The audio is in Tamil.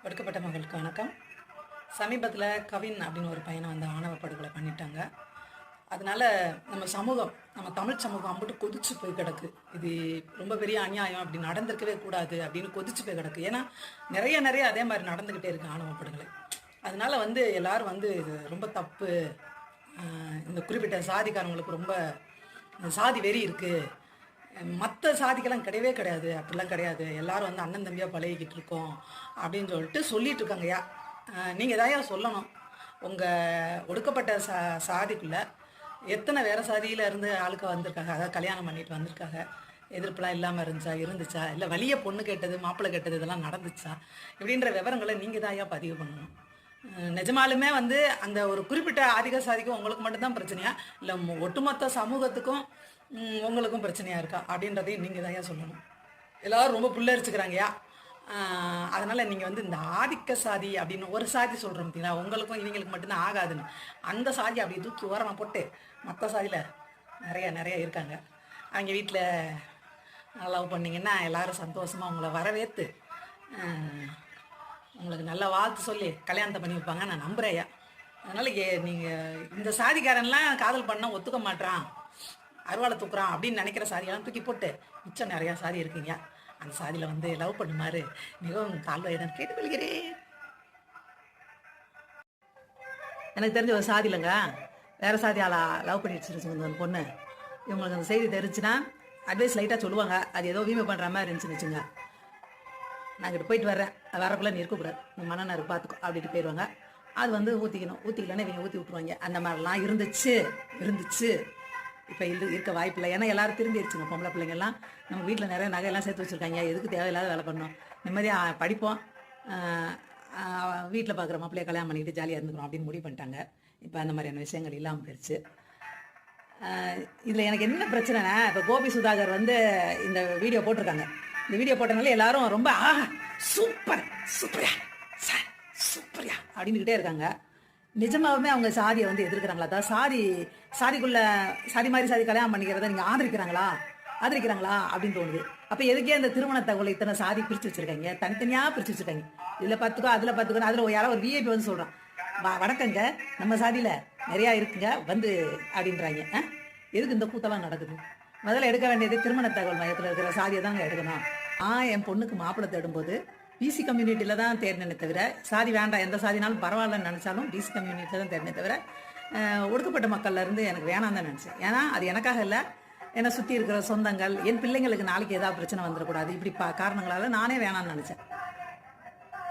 ஒடுக்கப்பட்ட மகளுக்கு வணக்கம். சமீபத்தில் கவின் அப்படின்னு ஒரு பையனை வந்து ஆணவ படுகொலை பண்ணிட்டாங்க. அதனால நம்ம சமூகம், நம்ம தமிழ் சமூகம் அம்பிட்டு கொதிச்சு போய் கிடக்கு. இது ரொம்ப பெரிய அநியாயம், அப்படி நடந்திருக்கவே கூடாது அப்படின்னு கொதிச்சு போய் கிடக்கு. ஏன்னா நிறைய அதே மாதிரி நடந்துக்கிட்டே இருக்கு ஆணவ படுகொலை. அதனால வந்து எல்லாரும் வந்து இது ரொம்ப தப்பு, இந்த குறிப்பிட்ட சாதிக்காரங்களுக்கு ரொம்ப சாதி வெறி இருக்குது, மற்ற சாதிக்கெல்லாம் கிடையவே கிடையாது, அப்படிலாம் கிடையாது, எல்லாரும் வந்து அண்ணன் தம்பியாக பழகிக்கிட்டு இருக்கோம் அப்படின்னு சொல்லிட்டு இருக்காங்கய்யா. நீங்கள் எதாயா சொல்லணும். உங்கள் ஒடுக்கப்பட்ட சாதிக்குள்ளே எத்தனை வேறு சாதியில் இருந்து ஆளுக்க வந்திருக்காங்க, அதாவது கல்யாணம் பண்ணிட்டு வந்திருக்காங்க, எதிர்ப்புலாம் இல்லாமல் இருந்துச்சா இல்லை வலிய பொண்ணு கேட்டது மாப்பிள்ளை கேட்டது இதெல்லாம் நடந்துச்சா, இப்படின்ற விவரங்களை நீங்கள் தாயா பதிவு பண்ணணும். நிஜமாலுமே வந்து அந்த ஒரு குறிப்பிட்ட ஆதிக்க சாதிக்கும் உங்களுக்கு மட்டும்தான் பிரச்சனையா, இல்லை ஒட்டுமொத்த சமூகத்துக்கும் உங்களுக்கும் பிரச்சனையாக இருக்கா அப்படின்றதையும் நீங்கள் தான் சொல்லணும். எல்லோரும் ரொம்ப புல்லரிச்சுக்கிறாங்கய்யா. அதனால் நீங்கள் வந்து இந்த ஆதிக்க சாதி அப்படின்னு ஒரு சாதி சொல்கிறோம் பார்த்தீங்களா, உங்களுக்கும் இவங்களுக்கு மட்டும்தான் ஆகாதுன்னு, அந்த சாதி அப்படி தூக்கி ஓரமாக போட்டு மற்ற சாதியில் நிறைய இருக்காங்க. அவங்க வீட்டில் லவ் பண்ணிங்கன்னா எல்லோரும் சந்தோஷமாக உங்களை வரவேற்று உங்களுக்கு நல்ல வாழ்த்து சொல்லி கல்யாணத்தை பண்ணி வைப்பாங்க, நான் நம்புகிறேயா. அதனால் நீங்கள் இந்த சாதிக்காரன்லாம் காதல் பண்ணால் ஒத்துக்க மாட்டான், அருவாளை தூக்குறான் அப்படின்னு நினைக்கிற சாதியெல்லாம் தூக்கி போட்டு மிச்சம் நிறையா சாதி இருக்குங்க, அந்த சாதியில் வந்து லவ் பண்ணுமாறு மிகவும் தாழ்வாயிடம் கேட்டுக்கொள்கிறேன். எனக்கு தெரிஞ்ச ஒரு சாதி இல்லைங்க, வேறு சாதி ஆளா லவ் பண்ணி வச்சுருச்சுங்க அந்த பொண்ணு. இவங்களுக்கு அந்த செய்தி தெரிஞ்சுன்னா அட்வைஸ் லைட்டாக சொல்லுவாங்க, அது ஏதோ வீமை பண்ணுற மாதிரி இருந்துச்சுன்னு வச்சுங்க. நான் இங்கிட்ட போயிட்டு வரேன், வரக்குள்ளே நீ இருக்கக்கூடாது, நீ மனநருக்கு பார்த்துக்கோ அப்படின்ட்டு போயிடுவாங்க. அது வந்து ஊற்றிக்கலன்னா இவங்க ஊற்றி விட்ருவாங்க. அந்த மாதிரிலாம் இருந்துச்சு. இப்போ இருக்க வாய்ப்பு இல்லை. ஏன்னா எல்லோரும் திரும்பிடுச்சுங்க. பொம்பளை பிள்ளைங்கள்லாம் நம்ம வீட்டில் நிறைய நகையெல்லாம் சேர்த்து வச்சுருக்காங்க, எதுக்கு தேவையில்லாத வேலை பண்ணணும், நிம்மதியாக படிப்போம், வீட்டில் பார்க்குற மாப்பிள்ளையை கல்யாணம் பண்ணிக்கிட்டு ஜாலியாக இருந்துக்கிறோம் அப்படின்னு முடிவு பண்ணிட்டாங்க. இப்போ அந்த மாதிரியான விஷயங்கள் இல்லாமல் போயிடுச்சு. இதில் எனக்கு என்ன பிரச்சனைனா, இப்போ கோபி சுதாகர் வந்து இந்த வீடியோ போட்டிருக்காங்க. இந்த வீடியோ போட்டனால எல்லாரும் ரொம்ப சூப்பர்யா அப்படின்னுக்கிட்டே இருக்காங்க. நிஜமாகவே அவங்க சாதியை வந்து எதிர்க்கிறாங்களா, அதாவது சாதிக்குள்ள சாதி கல்யாணம் பண்ணிக்கிறத நீங்கள் ஆதரிக்கிறாங்களா அப்படின்னு தோணுது. அப்போ எதுக்கே அந்த திருமண தகவலை இத்தனை சாதி பிரித்து வச்சுருக்காங்க, தனித்தனியாக பிரித்து வச்சுருக்காங்க. இதில் 10 அதில் 10 அதில் யாரோ ஒரு விஐபி வந்து சொல்கிறான், வணக்கங்க நம்ம சாதியில் நிறையா இருக்குங்க வந்து அப்படின்றாங்க. எதுக்கு இந்த கூத்தெல்லாம் நடக்குது? முதல்ல எடுக்க வேண்டியது திருமண தகவல் மையத்தில் இருக்கிற சாதியை தாங்க எடுக்கணும். என் பொண்ணுக்கு மாப்பிள்ளை தேடும்போது பிசி கம்யூனிட்டியில் தான் தேடினே தவிர, சாதி வேண்டாம் எந்த சாதினாலும் பரவாயில்லன்னு நினச்சாலும் பிசி கம்யூனிட்டியில் தான் தேடினே தவிர, ஒடுக்கப்பட்ட மக்கள்லேருந்து எனக்கு வேணாம் தான் நினச்சேன். ஏன்னா அது எனக்காக இல்லை, என்னை சுற்றி இருக்கிற சொந்தங்கள், என் பிள்ளைங்களுக்கு நாளைக்கு ஏதாவது பிரச்சனை வந்துடக்கூடாது, இப்படி காரணங்களால் நானே வேணான்னு நினச்சேன்.